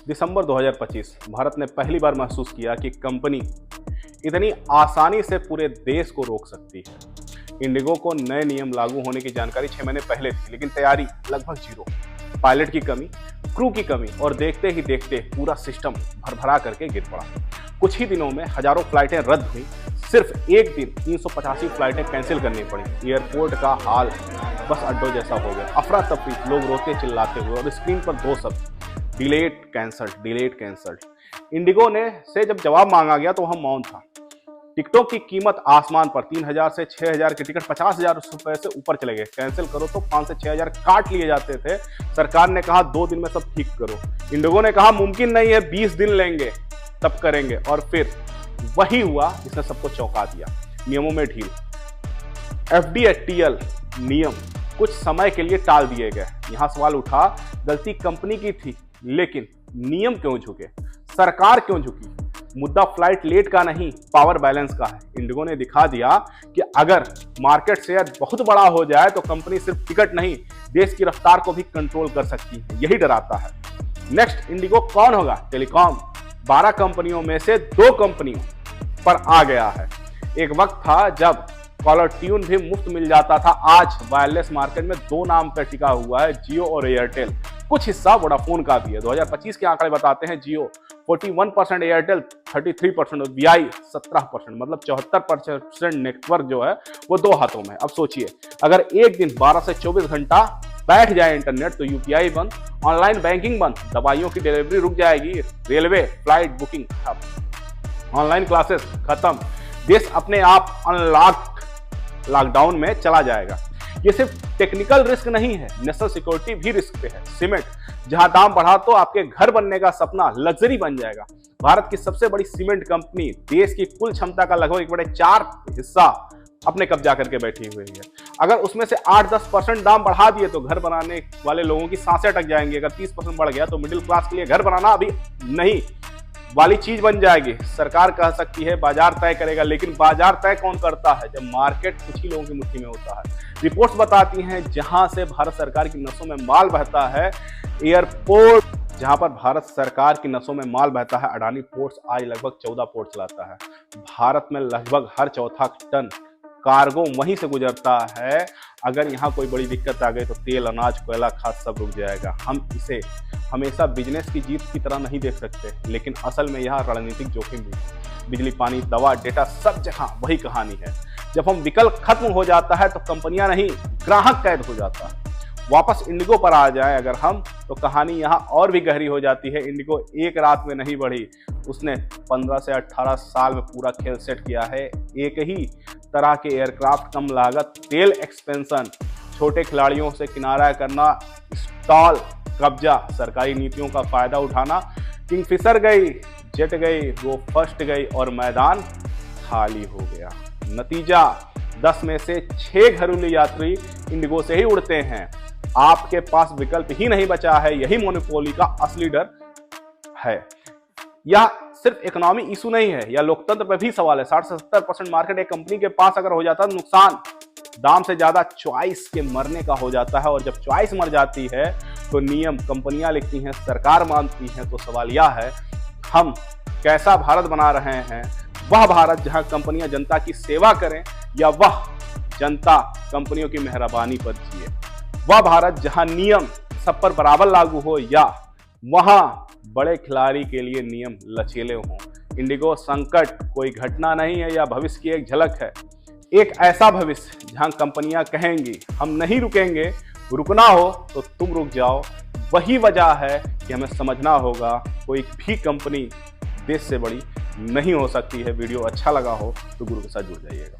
दिसंबर 2025 भारत ने पहली बार महसूस किया कि कंपनी इतनी आसानी से पूरे देश को रोक सकती है। इंडिगो को नए नियम लागू होने की जानकारी 6 महीने पहले थी, लेकिन तैयारी लगभग जीरो। पायलट की कमी, क्रू की कमी और देखते ही देखते पूरा सिस्टम भरभरा करके गिर पड़ा। कुछ ही दिनों में हजारों फ्लाइटें रद्द हुई। सिर्फ एक दिन 385 फ्लाइटें कैंसिल करनी पड़ी। एयरपोर्ट का हाल बस अड्डों जैसा हो गया। अफरा तफरी, लोग रोते चिल्लाते हुए और स्क्रीन पर दो शब्द, डिलेड कैंसल्ड। इंडिगो ने से जब जवाब मांगा गया तो वह मौन था। टिकटों की कीमत आसमान पर, 3000 से 6000 के टिकट 50,000 रुपए से ऊपर चले गए। कैंसिल करो तो 5 से 6000 काट लिए जाते थे। सरकार ने कहा 2 दिन में सब ठीक करो। इंडिगो ने कहा मुमकिन नहीं है, 20 दिन लेंगे तब करेंगे, और फिर वही हुआ जिसने सबको चौंका दिया। नियमों में ढील। FDATL नियम कुछ समय के लिए टाल दिए गए। यहां सवाल उठा, गलती कंपनी की थी, लेकिन नियम क्यों झुके? सरकार क्यों झुकी? मुद्दा फ्लाइट लेट का नहीं, पावर बैलेंस का है। इंडिगो ने दिखा दिया कि अगर मार्केट शेयर बहुत बड़ा हो जाए तो कंपनी सिर्फ टिकट नहीं, देश की रफ्तार को भी कंट्रोल कर सकती है। यही डराता है। नेक्स्ट इंडिगो कौन होगा? टेलीकॉम 12 कंपनियों में से 2 कंपनियों पर आ गया है। एक वक्त था जब कॉलर ट्यून भी मुफ्त मिल जाता था। आज वायरलेस मार्केट में 2 नाम पर टिका हुआ है, जियो और एयरटेल। कुछ हिस्सा वोडाफोन का भी है। 2025 के आंकड़े बताते हैं जियो 41%, एयरटेल 33% और वीआई 17%, मतलब 74% नेटवर्क जो है वो 2 हाथों में। अब सोचिए, अगर एक दिन 12 से 24 घंटा बैठ जाए इंटरनेट तो यूपीआई बंद, ऑनलाइन बैंकिंग बंद, दवाइयों की डिलीवरी रुक जाएगी, रेलवे फ्लाइट बुकिंग ठप, ऑनलाइन क्लासेस खत्म, देश अपने आप लॉकडाउन में चला जाएगा। ये सिर्फ टेक्निकल रिस्क नहीं है, नेशनल सिक्योरिटी भी रिस्क पे है। सीमेंट जहां दाम बढ़ा तो आपके घर बनने का सपना लग्जरी बन जाएगा। भारत की सबसे बड़ी सीमेंट कंपनी देश की कुल क्षमता का लगभग 1/4 हिस्सा अपने कब्जा करके बैठी हुई है। अगर उसमें से 8-10% दाम बढ़ा दिए तो घर बनाने वाले लोगों की सांसें अटक जाएंगी। अगर 30% बढ़ गया तो मिडिल क्लास के लिए घर बनाना अभी नहीं वाली चीज बन जाएगी। सरकार कह सकती है बाजार तय करेगा, लेकिन बाजार तय कौन करता है जब मार्केट कुछ ही लोगों की मुट्ठी में होता है। रिपोर्ट्स बताती हैं जहां से भारत सरकार की नसों में माल बहता है, एयरपोर्ट जहां पर भारत सरकार की नसों में माल बहता है, अडानी पोर्ट्स आज लगभग 14 पोर्ट चलाता है। भारत में लगभग हर चौथा टन कार्गो वहीं से गुजरता है। अगर यहाँ कोई बड़ी दिक्कत आ गई तो तेल, अनाज, कोयला, खाद सब रुक जाएगा। हम इसे हमेशा बिजनेस की जीत की तरह नहीं देख सकते, लेकिन असल में यहाँ रणनीतिक जोखिम भी है। बिजली, पानी, दवा, डेटा सब जगह वही कहानी है। जब हम विकल्प खत्म हो जाता है तो कंपनियां नहीं, ग्राहक कैद हो जाता है। वापस इंडिगो पर आ जाए अगर हम, तो कहानी यहाँ और भी गहरी हो जाती है। इंडिगो एक रात में नहीं बढ़ी, उसने 15 से 18 साल में पूरा खेल सेट किया है। एक ही तरह के एयरक्राफ्ट, कम लागत, तेल एक्सपेंशन, छोटे खिलाड़ियों से किनारा करना, स्टॉल, कब्जा, सरकारी नीतियों का फायदा उठाना। किंगफिशर गई, जेट गई, वो फर्स्ट गई और मैदान खाली हो गया। नतीजा 10 में से 6 घरेलू यात्री इंडिगो से ही उड़ते हैं। आपके पास विकल्प ही नहीं बचा है। यही मोनोपोली का असली डर है। यह सिर्फ इकोनॉमी इशू नहीं है, यह लोकतंत्र पर भी सवाल है। 60 से 70% मार्केट एक कंपनी के पास अगर हो जाता है, नुकसान दाम से ज्यादा चॉइस के मरने का हो जाता है। और जब चॉइस मर जाती है तो नियम कंपनियां लिखती हैं, सरकार मानती है। तो सवाल यह है, हम कैसा भारत बना रहे हैं? वह भारत जहां कंपनियां जनता की सेवा करें, या वह जनता कंपनियों की मेहरबानी पर जिए? वह भारत जहां नियम सब पर बराबर लागू हो, या वहां बड़े खिलाड़ी के लिए नियम लचीले हों? इंडिगो संकट कोई घटना नहीं है, या भविष्य की एक झलक है। एक ऐसा भविष्य जहां कंपनियां कहेंगी हम नहीं रुकेंगे, रुकना हो तो तुम रुक जाओ। वही वजह है कि हमें समझना होगा, कोई भी कंपनी देश से बड़ी नहीं हो सकती है। वीडियो अच्छा लगा हो तो गुरु के साथ जुड़ जाइएगा।